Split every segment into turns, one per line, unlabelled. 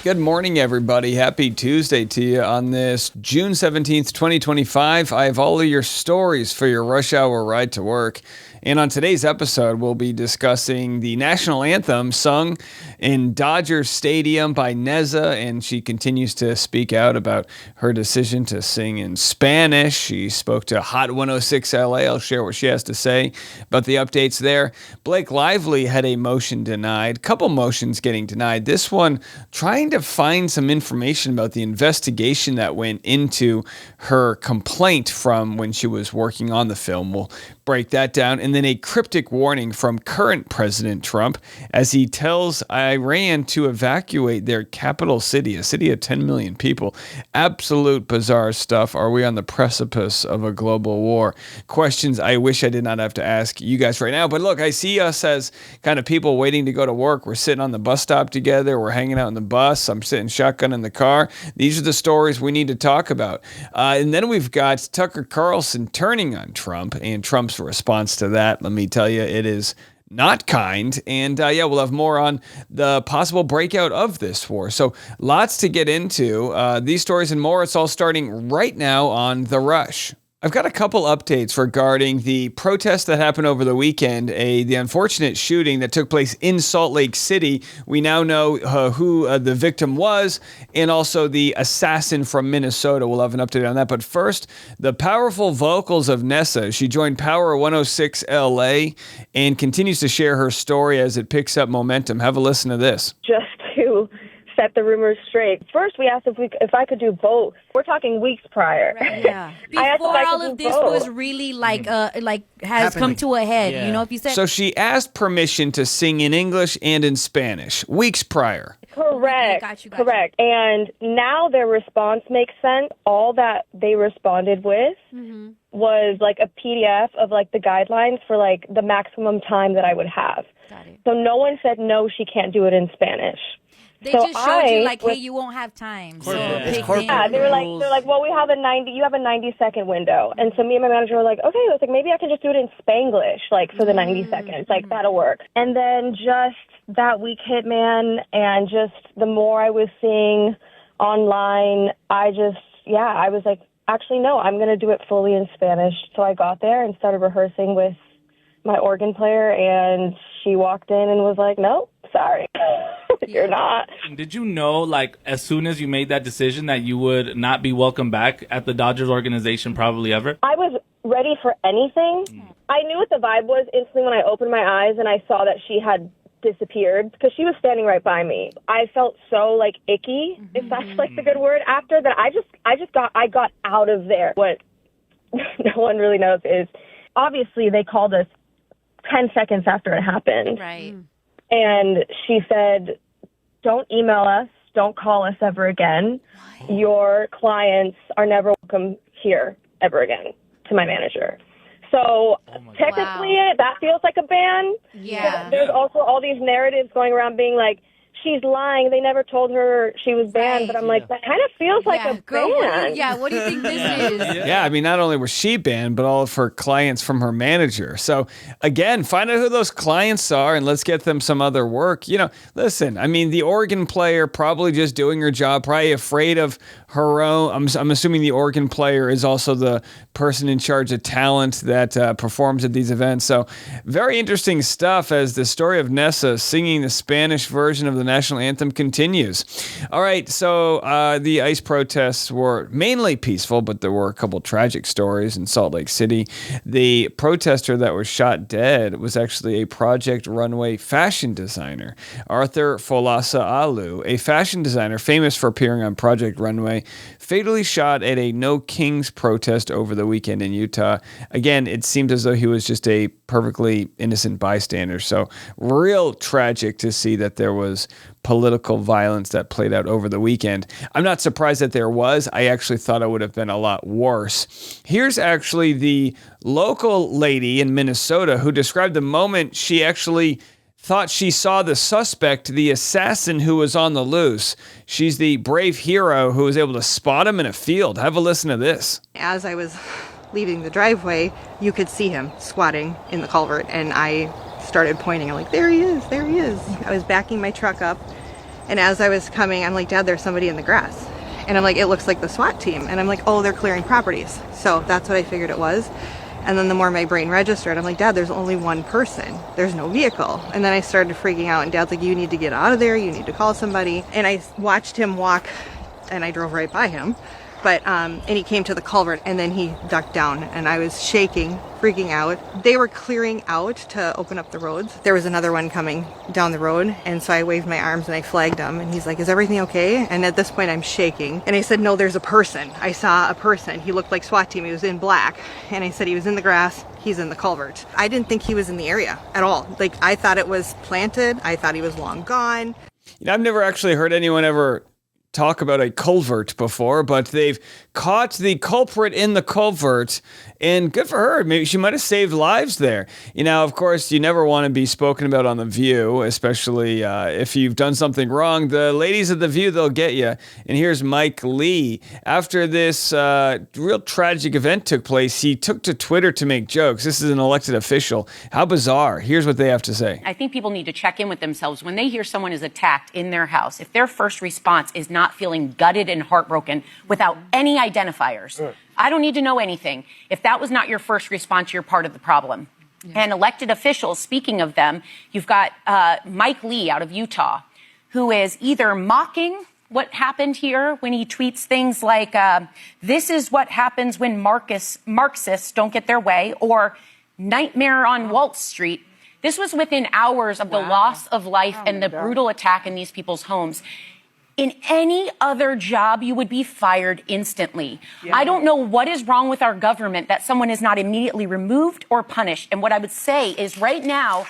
Good morning, everybody. Happy Tuesday to you on this June 17th, 2025. I have all of your stories for your rush hour ride to work. And on today's episode, we'll be discussing the national anthem sung in Dodger Stadium by Neza, and she continues to speak out about her decision to sing in Spanish. She spoke to Hot 106 LA. I'll share what she has to say about the updates there. Blake Lively had a motion denied, couple motions getting denied. This one trying to find some information about the investigation that went into her complaint from when she was working on the film. We'll break that down. And then a cryptic warning from current President Trump as he tells Iran to evacuate their capital city, a city of 10 million people. Absolute bizarre stuff. Are we on the precipice of a global war? Questions I wish I did not have to ask you guys right now. But look, I see us as kind of people waiting to go to work. We're sitting on the bus stop together. We're hanging out in the bus. I'm sitting shotgun in the car. These are the stories we need to talk about. And then we've got Tucker Carlson turning on Trump and Trump's response to that. Let me tell you, it is not kind. And we'll have more on the possible breakout of this war. So lots to get into. These stories and more. It's all starting right now on The Rush. I've got a couple updates regarding the protest that happened over the weekend, the unfortunate shooting that took place in Salt Lake City. We now know who the victim was and also the assassin from Minnesota. We'll have an update on that. But first, the powerful vocals of Nessa. She joined Power 106 LA and continues to share her story as it picks up momentum. Have a listen to this.
Just to set the rumors straight. First, we asked if I could do both. We're talking weeks prior.
Right, yeah. Before all of this was really has come to a head. Yeah. You know, if you said
so, she asked permission to sing in English and in Spanish weeks prior.
Correct.
Got you.
Correct. And now their response makes sense. All that they responded with was like a PDF of like the guidelines for like the maximum time that I would have.
Got it.
So no one said no, she can't do it in Spanish.
They just showed you like, hey, you won't have time. So
yeah, they're like, well, you have a 90-second window. And so me and my manager were like, okay, I was like, maybe I can just do it in Spanglish, like for the 90 seconds, like that'll work. And then just that week hit, man, and just the more I was seeing online, I was like, actually, no, I'm going to do it fully in Spanish. So I got there and started rehearsing with my organ player, and she walked in and was like, no, sorry. You're not.
Did you know, like, as soon as you made that decision that you would not be welcome back at the Dodgers organization probably ever?
I was ready for anything. I knew what the vibe was instantly when I opened my eyes and I saw that she had disappeared because she was standing right by me. I felt so, like, icky, if that's, like, the good word. After that, I got out of there. What no one really knows is, obviously, they called us 10 seconds after it happened.
Right.
And she said, don't email us, don't call us ever again. What? Your clients are never welcome here ever again, to my manager. So technically that feels like a ban.
Yeah.
There's also all these narratives going around being like, she's lying. They never told her she was banned. Right. But I'm like, that kind of feels like a ban.
What do you think this is?
Yeah, I mean, not only was she banned, but all of her clients from her manager. So, again, find out who those clients are and let's get them some other work. You know, listen, I mean, the organ player probably just doing her job, probably afraid of her own. I'm assuming the organ player is also the person in charge of talent that performs at these events. So, very interesting stuff as the story of Nessa singing the Spanish version of the national anthem continues. All right, so the ICE protests were mainly peaceful, but there were a couple tragic stories in Salt Lake City. The protester that was shot dead was actually a Project Runway fashion designer. Arthur Folasa Alu, a fashion designer famous for appearing on Project Runway, fatally shot at a No Kings protest over the weekend in Utah. Again, it seemed as though he was just a perfectly innocent bystander. So real tragic to see that there was political violence that played out over the weekend. I'm not surprised that there was. I actually thought it would have been a lot worse. Here's actually the local lady in Minnesota who described the moment she actually thought she saw the suspect, the assassin who was on the loose. She's the brave hero who was able to spot him in a field. Have a listen to this.
As I was leaving the driveway, you could see him squatting in the culvert, and I started pointing. I'm like, there he is, there he is. I was backing my truck up, And as I was coming, I'm like, Dad, there's somebody in the grass. And I'm like, it looks like the SWAT team. And I'm like, oh, they're clearing properties. So that's what I figured it was. And then the more my brain registered, I'm like, Dad, there's only one person. There's no vehicle. And then I started freaking out. And Dad's like, you need to get out of there. You need to call somebody. And I watched him walk, and I drove right by him. But, and he came to the culvert, and then he ducked down, and I was shaking, freaking out. They were clearing out to open up the roads. There was another one coming down the road, and so I waved my arms and I flagged him, and he's like, is everything okay? And at this point, I'm shaking. And I said, no, there's a person. I saw a person. He looked like SWAT team. He was in black. And I said, he was in the grass. He's in the culvert. I didn't think he was in the area at all. Like, I thought it was planted. I thought he was long gone.
I've never actually heard anyone ever talk about a culvert before, but they've caught the culprit in the culvert, and good for her. Maybe she might have saved lives there. Of course, you never want to be spoken about on The View, especially if you've done something wrong. The ladies of The View, they'll get you. And here's Mike Lee. After this real tragic event took place, he took to Twitter to make jokes. This is an elected official. How bizarre. Here's what they have to say.
I think people need to check in with themselves when they hear someone is attacked in their house. If their first response is not feeling gutted and heartbroken without any identifiers, I don't need to know anything. If that was not your first response, you're part of the problem. Yeah. And elected officials, speaking of them, you've got Mike Lee out of Utah, who is either mocking what happened here when he tweets things like, this is what happens when Marxists don't get their way, or nightmare on Wall Street. This was within hours of the loss of life and the brutal attack in these people's homes. In any other job, you would be fired instantly. Yeah. I don't know what is wrong with our government that someone is not immediately removed or punished. And what I would say is right now,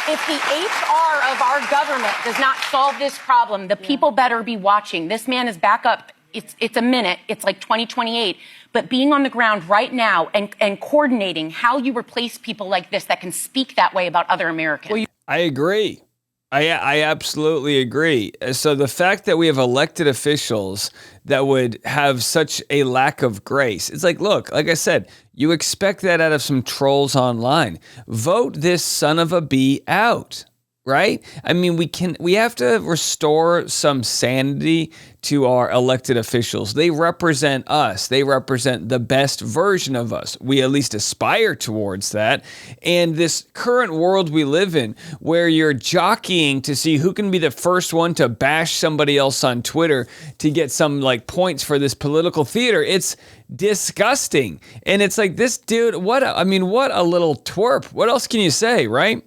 if the HR of our government does not solve this problem, the people better be watching. This man is back up. It's a minute. It's like 2028. But being on the ground right now and coordinating how you replace people like this that can speak that way about other Americans.
Well, I agree. I absolutely agree. So the fact that we have elected officials that would have such a lack of grace, it's like, look, like I said, you expect that out of some trolls online. Vote this son of a bee out, right? I mean, we have to restore some sanity to our elected officials. They represent us. They represent the best version of us. We at least aspire towards that. And this current world we live in, where you're jockeying to see who can be the first one to bash somebody else on Twitter to get some points for this political theater, it's disgusting. And it's like, this dude, what a little twerp. What else can you say, right?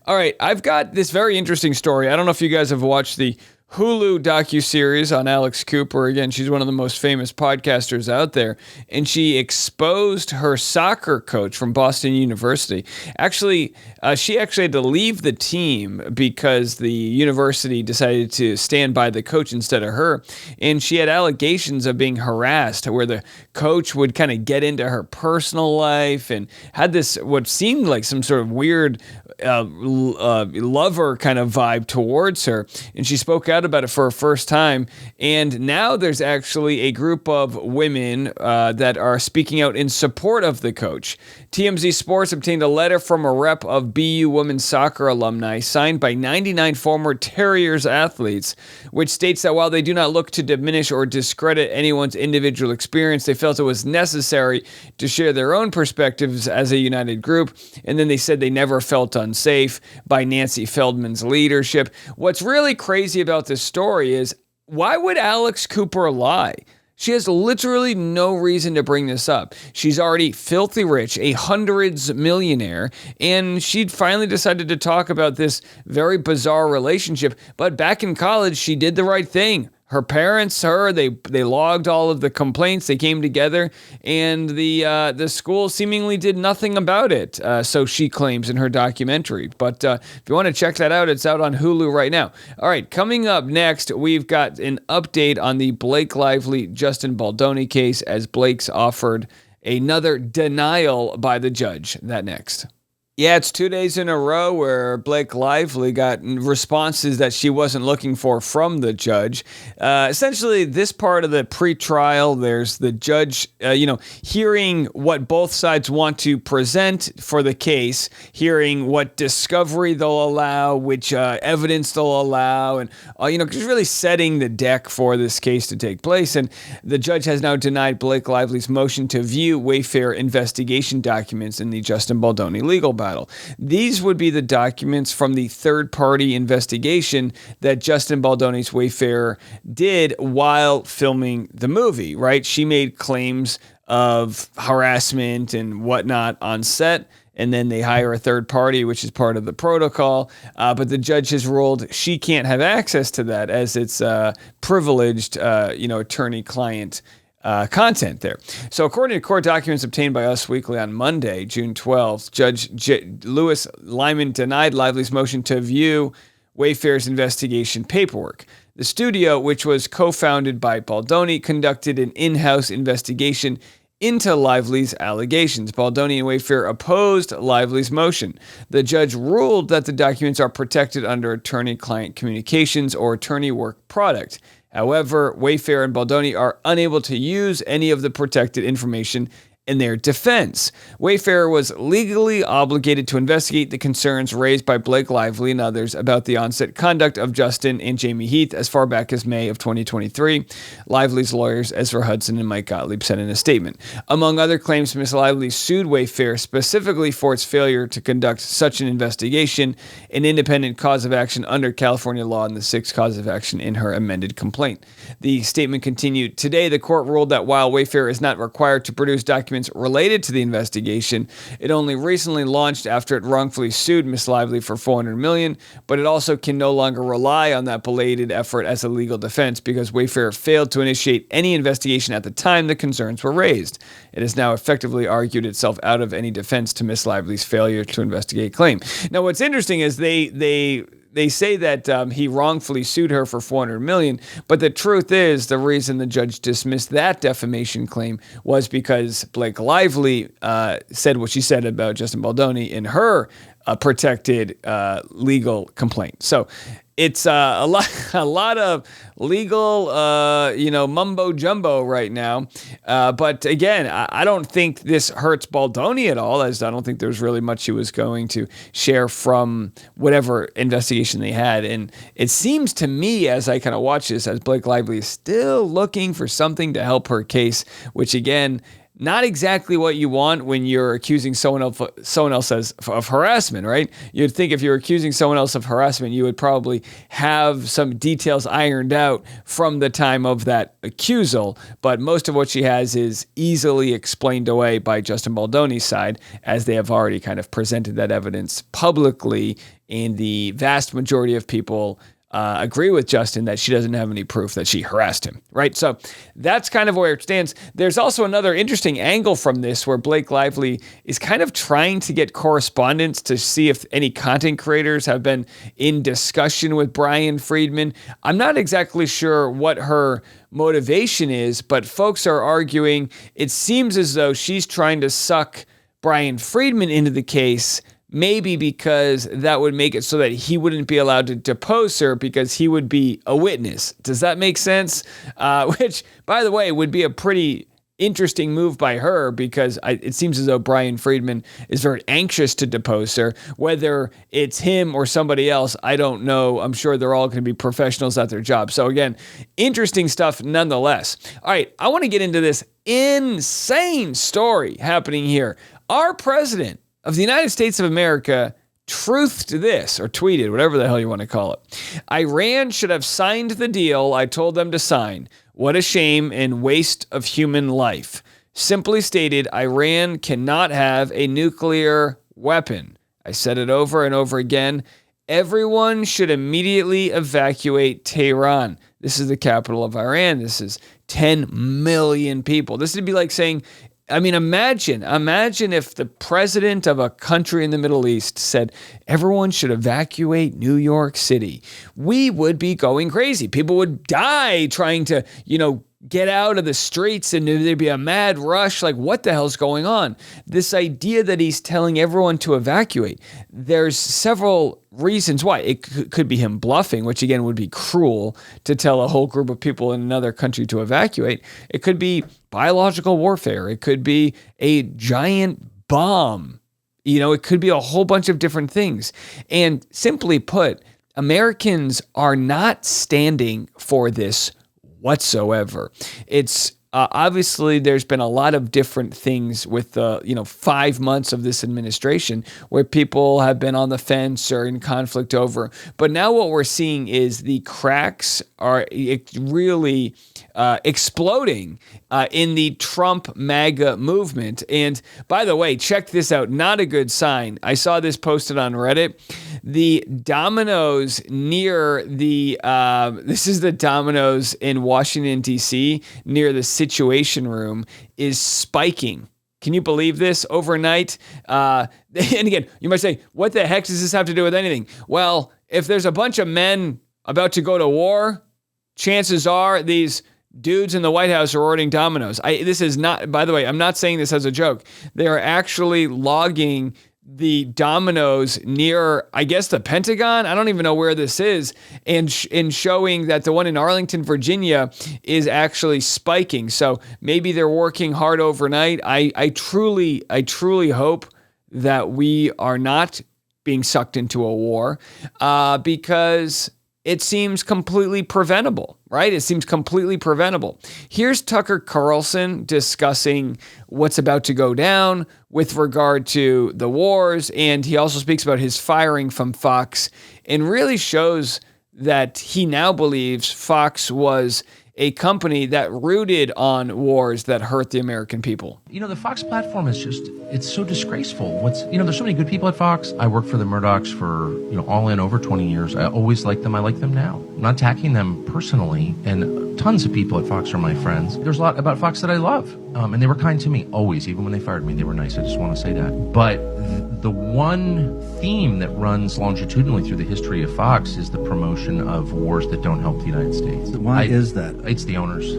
All right, I've got this very interesting story. I don't know if you guys have watched the Hulu docuseries on Alex Cooper. Again, she's one of the most famous podcasters out there, and she exposed her soccer coach from Boston University. Actually, she actually had to leave the team because the university decided to stand by the coach instead of her, and she had allegations of being harassed, where the coach would kind of get into her personal life and had this what seemed like some sort of weird lover kind of vibe towards her, and she spoke out about it for her first time. And now there's actually a group of women that are speaking out in support of the coach. TMZ Sports obtained a letter from a rep of BU women's soccer alumni signed by 99 former Terriers athletes, which states that while they do not look to diminish or discredit anyone's individual experience, they felt it was necessary to share their own perspectives as a united group. And then they said they never felt unsafe by Nancy Feldman's leadership. What's really crazy about this story is, why would Alex Cooper lie? She has literally no reason to bring this up. She's already filthy rich, a hundreds millionaire, and she'd finally decided to talk about this very bizarre relationship. But back in college, she did the right thing. Her parents, they logged all of the complaints. They came together, and the school seemingly did nothing about it. So she claims in her documentary. But if you want to check that out, it's out on Hulu right now. All right, coming up next, we've got an update on the Blake Lively, Justin Baldoni case, as Blake's offered another denial by the judge. That next. Yeah, it's 2 days in a row where Blake Lively got responses that she wasn't looking for from the judge. Essentially, this part of the pretrial, there's the judge, hearing what both sides want to present for the case, hearing what discovery they'll allow, which evidence they'll allow, and just really setting the deck for this case to take place. And the judge has now denied Blake Lively's motion to view Wayfair investigation documents in the Justin Baldoni legal battle. These would be the documents from the third-party investigation that Justin Baldoni's Wayfair did while filming the movie, right? She made claims of harassment and whatnot on set, and then they hire a third party, which is part of the protocol. But the judge has ruled she can't have access to that as it's privileged, attorney-client content there. So according to court documents obtained by Us Weekly on Monday, June 12th, Judge Lewis Lyman denied Lively's motion to view Wayfair's investigation paperwork. The studio, which was co-founded by Baldoni, conducted an in-house investigation into Lively's allegations. Baldoni and Wayfair opposed Lively's motion. The judge ruled that the documents are protected under attorney-client communications or attorney work product. However, Wayfair and Baldoni are unable to use any of the protected information in their defense. Wayfair was legally obligated to investigate the concerns raised by Blake Lively and others about the on-set conduct of Justin and Jamie Heath as far back as May of 2023. Lively's lawyers, Ezra Hudson and Mike Gottlieb, said in a statement. Among other claims, Ms. Lively sued Wayfair specifically for its failure to conduct such an investigation, an independent cause of action under California law, and the sixth cause of action in her amended complaint. The statement continued, today the court ruled that while Wayfair is not required to produce documents related to the investigation, it only recently launched after it wrongfully sued Ms. Lively for $400 million, but it also can no longer rely on that belated effort as a legal defense because Wayfair failed to initiate any investigation at the time the concerns were raised. It has now effectively argued itself out of any defense to Ms. Lively's failure to investigate claim. Now, what's interesting is they say that he wrongfully sued her for $400 million, but the truth is the reason the judge dismissed that defamation claim was because Blake Lively said what she said about Justin Baldoni in her protected legal complaint. So it's a lot of legal, mumbo jumbo right now. But again, I don't think this hurts Baldoni at all, as I don't think there's really much she was going to share from whatever investigation they had. And it seems to me, as I kind of watch this, as Blake Lively is still looking for something to help her case, which again, not exactly what you want when you're accusing someone else of harassment, right? You'd think if you're accusing someone else of harassment, you would probably have some details ironed out from the time of that accusal. But most of what she has is easily explained away by Justin Baldoni's side, as they have already kind of presented that evidence publicly, and the vast majority of people agree with Justin that she doesn't have any proof that she harassed him, right? So that's kind of where it stands. There's also another interesting angle from this where Blake Lively is kind of trying to get correspondence to see if any content creators have been in discussion with Brian Friedman. I'm not exactly sure what her motivation is, but folks are arguing it seems as though she's trying to suck Brian Friedman into the case, maybe because that would make it so that he wouldn't be allowed to depose her because he would be a witness. Does that make sense? Which, by the way, would be a pretty interesting move by her because it seems as though Brian Friedman is very anxious to depose her. Whether it's him or somebody else, I don't know. I'm sure they're all going to be professionals at their job. So again, interesting stuff nonetheless. All right, I want to get into this insane story happening here. Our president of the United States of America truthed this, or tweeted, whatever the hell you want to call it. Iran should have signed the deal I told them to sign. What a shame and waste of human life. Simply stated, Iran cannot have a nuclear weapon. I said it over and over again. Everyone should immediately evacuate Tehran. This is the capital of Iran. This is 10 million people. This would be like saying, imagine if the president of a country in the Middle East said everyone should evacuate New York City. We would be going crazy. People would die trying to, get out of the streets and there'd be a mad rush. Like, what the hell's going on? This idea that he's telling everyone to evacuate, there's several reasons why. It could be him bluffing, which again would be cruel to tell a whole group of people in another country to evacuate. It could be biological warfare. It could be a giant bomb. It could be a whole bunch of different things. And simply put, Americans are not standing for this whatsoever. It's obviously there's been a lot of different things with the 5 months of this administration where people have been on the fence or in conflict over. But now what we're seeing is the cracks are really exploding in the Trump MAGA movement. And by the way, check this out. Not a good sign. I saw this posted on Reddit. The Domino's near the, this is the Domino's in Washington, D.C., near the Situation Room, is spiking. Can you believe this? Overnight? And again, you might say, what the heck does this have to do with anything? Well, if there's a bunch of men about to go to war, chances are these dudes in the White House are ordering Domino's. This is not, by the way, I'm not saying this as a joke. They are actually logging the Domino's near, I guess, the Pentagon. I don't even know where this is, and showing that the one in Arlington, Virginia, is actually spiking. So maybe they're working hard overnight. I truly hope that we are not being sucked into a war, because it seems completely preventable, right? It seems completely preventable. Here's Tucker Carlson discussing what's about to go down with regard to the wars, and he also speaks about his firing from Fox and really shows that he now believes Fox was a company that rooted on wars that hurt the American people.
The Fox platform is it's so disgraceful. There's so many good people at Fox. I worked for the Murdochs for, all in over 20 years. I always liked them. I like them now. I'm not attacking them personally, and tons of people at Fox are my friends. There's a lot about Fox that I love, and they were kind to me, always. Even when they fired me, they were nice. I just want to say that. But the one theme that runs longitudinally through the history of Fox is the promotion of wars that don't help the United States.
Why is that?
It's the owners.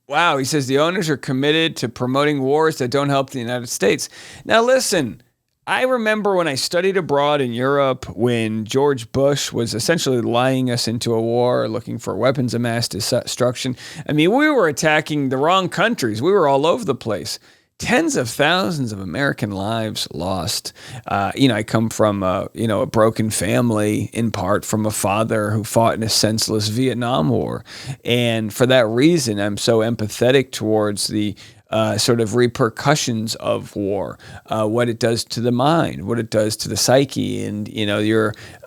Wow, he says the owners are committed to promoting wars that don't help the United States. Now listen, I remember when I studied abroad in Europe when George Bush was essentially lying us into a war, looking for weapons of mass destruction. I mean, we were attacking the wrong countries. We were all over the place. Tens of thousands of American lives lost. I come from a broken family, in part from a father who fought in a senseless Vietnam War. And for that reason, I'm so empathetic towards the sort of repercussions of war, what it does to the mind, what it does to the psyche, and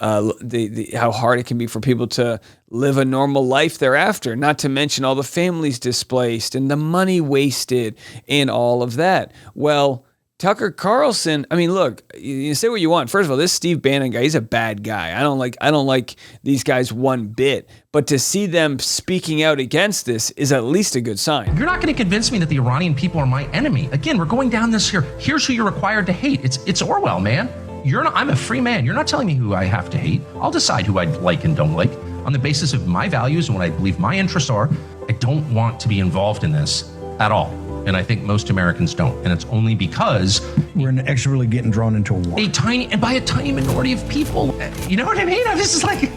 how hard it can be for people to live a normal life thereafter. Not to mention all the families displaced and the money wasted and all of that. Well, Tucker Carlson, I mean, look, you say what you want. First of all, this Steve Bannon guy, he's a bad guy. I don't like these guys one bit. But to see them speaking out against this is at least a good sign.
You're not going to convince me that the Iranian people are my enemy. Again, we're going down this here. Here's who you're required to hate. It's Orwell, man. I'm a free man. You're not telling me who I have to hate. I'll decide who I like and don't like on the basis of my values and what I believe my interests are. I don't want to be involved in this at all. And I think most Americans don't. And it's only because
we're inexorably getting drawn into a war.
By a tiny minority of people. You know what I mean? I'm just like,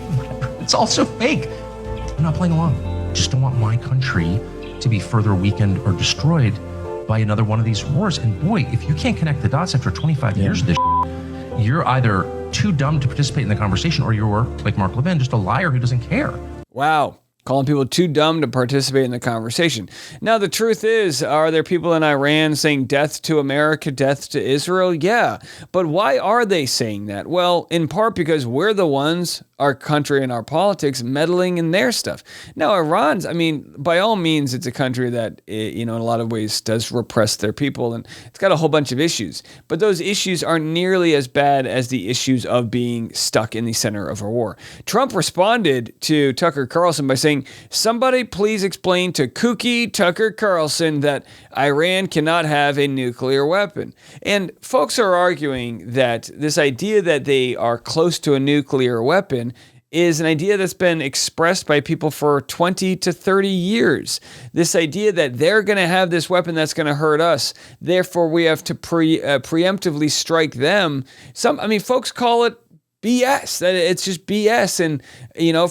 it's all so fake. I'm not playing along. I just don't want my country to be further weakened or destroyed by another one of these wars. And boy, if you can't connect the dots after 25 years of this, you're either too dumb to participate in the conversation, or you're, like Mark Levin, just a liar who doesn't care.
Wow. Calling people too dumb to participate in the conversation. Now, the truth is, are there people in Iran saying death to America, death to Israel? Yeah. But why are they saying that? Well, in part because we're the ones, our country and our politics, meddling in their stuff. Now, Iran's, I mean, by all means, it's a country that, in a lot of ways does repress their people, and it's got a whole bunch of issues. But those issues aren't nearly as bad as the issues of being stuck in the center of a war. Trump responded to Tucker Carlson by saying, somebody please explain to kooky Tucker Carlson that Iran cannot have a nuclear weapon. And folks are arguing that this idea that they are close to a nuclear weapon is an idea that's been expressed by people for 20 to 30 years. This idea that they're going to have this weapon that's going to hurt us, therefore we have to preemptively strike them. Folks call it BS, that it's just BS. And,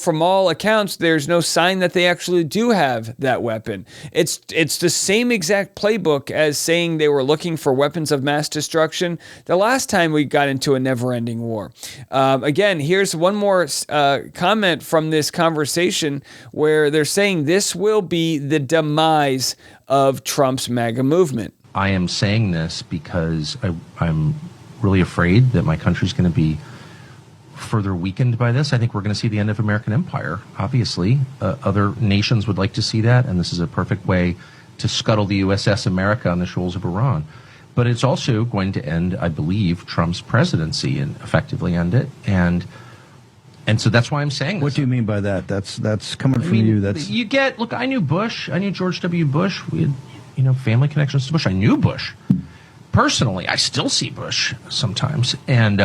from all accounts, there's no sign that they actually do have that weapon. It's the same exact playbook as saying they were looking for weapons of mass destruction the last time we got into a never-ending war. Again, here's one more comment from this conversation where they're saying this will be the demise of Trump's MAGA movement.
I am saying this because I'm really afraid that my country's going to be further weakened by this. I think we're going to see the end of American empire. Obviously, other nations would like to see that, and this is a perfect way to scuttle the USS America on the shoals of Iran. But it's also going to end, I believe, Trump's presidency and effectively end it. And so that's why I'm saying this.
What do you mean by that? That's coming from you. That's
look, I knew Bush. I knew George W. Bush. We had, family connections to Bush. I knew Bush. Personally, I still see Bush sometimes. And,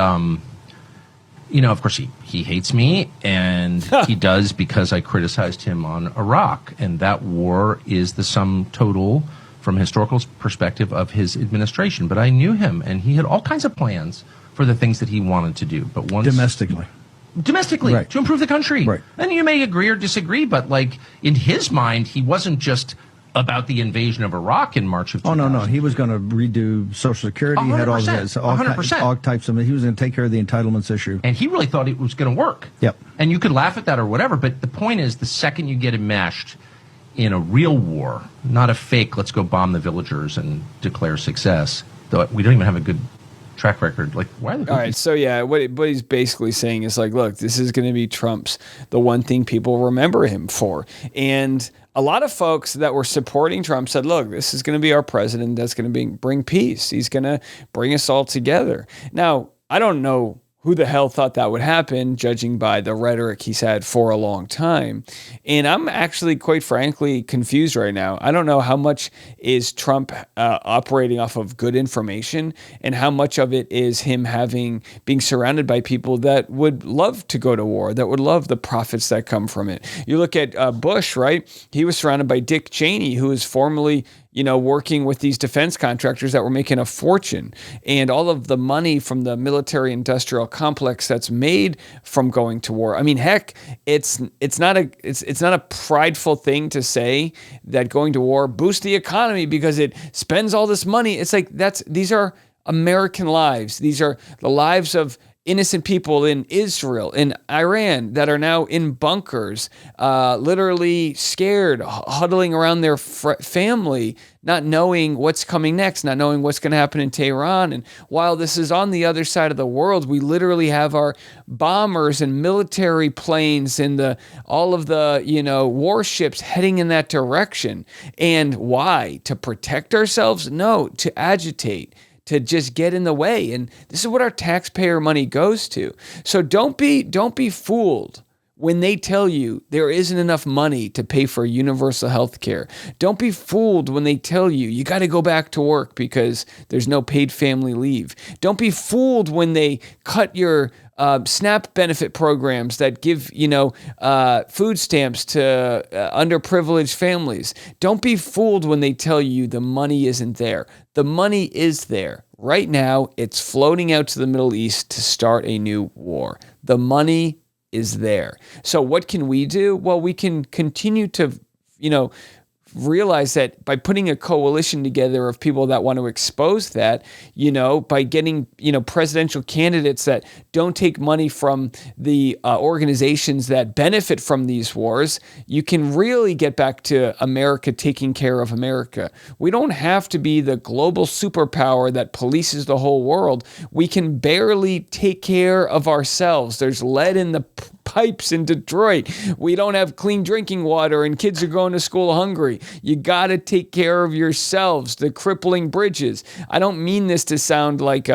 of course, he hates me, and he does because I criticized him on Iraq. And that war is the sum total, from a historical perspective, of his administration. But I knew him, and he had all kinds of plans for the things that he wanted to do. But once domestically,
right,
to improve the country.
Right.
And you may agree or disagree, but in his mind, he wasn't just about the invasion of Iraq in March of 2000.
Oh, no. He was going to redo Social Security.
100%,
He had all that.
100%.
All types of. He was going to take care of the entitlements issue.
And he really thought it was going to work.
Yep.
And you could laugh at that or whatever, but the point is, the second you get enmeshed in a real war, not a fake, let's go bomb the villagers and declare success, though we don't even have a good track record. Why are they?
All right, so yeah, what he's basically saying is look, this is going to be the one thing people remember him for. And a lot of folks that were supporting Trump said, look, this is going to be our president that's going to bring peace. He's going to bring us all together. Now, I don't know who the hell thought that would happen, judging by the rhetoric he's had for a long time. And I'm actually, quite frankly, confused right now. I don't know how much is Trump operating off of good information and how much of it is him being surrounded by people that would love to go to war, that would love the profits that come from it. You look at Bush, right? He was surrounded by Dick Cheney, who was formerly working with these defense contractors that were making a fortune, and all of the money from the military industrial complex that's made from going to war. I mean, heck, it's not a prideful thing to say that going to war boosts the economy because it spends all this money. It's these are American lives. These are the lives of innocent people in Israel, in Iran, that are now in bunkers, literally scared, huddling around their family, not knowing what's coming next, not knowing what's going to happen in Tehran. And while this is on the other side of the world, we literally have our bombers and military planes and all of the warships heading in that direction. And why? To protect ourselves? No, to agitate, to just get in the way. And this is what our taxpayer money goes to. So don't be fooled when they tell you there isn't enough money to pay for universal health care. Don't be fooled when they tell you got to go back to work because there's no paid family leave. Don't be fooled when they cut your SNAP benefit programs that give, food stamps to underprivileged families. Don't be fooled when they tell you the money isn't there. The money is there. Right now, it's floating out to the Middle East to start a new war. The money is there. So what can we do? Well, we can continue to, realize that by putting a coalition together of people that want to expose that, by getting, presidential candidates that don't take money from the organizations that benefit from these wars, you can really get back to America taking care of America. We don't have to be the global superpower that polices the whole world. We can barely take care of ourselves. There's lead in the pipes in Detroit. We don't have clean drinking water and kids are going to school hungry. You got to take care of yourselves. The crippling bridges. I don't mean this to sound like, such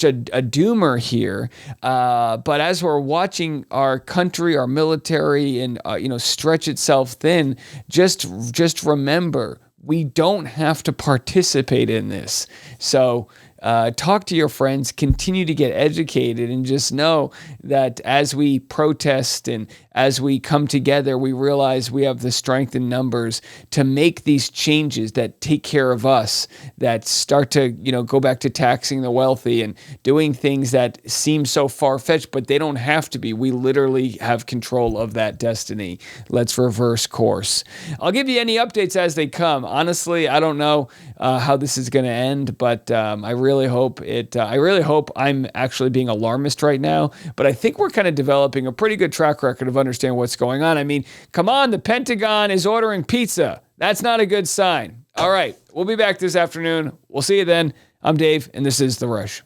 a doomer here. But as we're watching our country, our military, and, stretch itself thin, just remember, we don't have to participate in this. So talk to your friends, continue to get educated, and just know that as we protest and as we come together, we realize we have the strength in numbers to make these changes that take care of us, that start to, go back to taxing the wealthy and doing things that seem so far-fetched, but they don't have to be. We literally have control of that destiny. Let's reverse course. I'll give you any updates as they come. Honestly, I don't know how this is going to end, but I really hope I'm actually being alarmist right now, but I think we're kind of developing a pretty good track record of understanding what's going on. I mean, come on, the Pentagon is ordering pizza. That's not a good sign. All right, we'll be back this afternoon. We'll see you then. I'm Dave, and this is The Rush.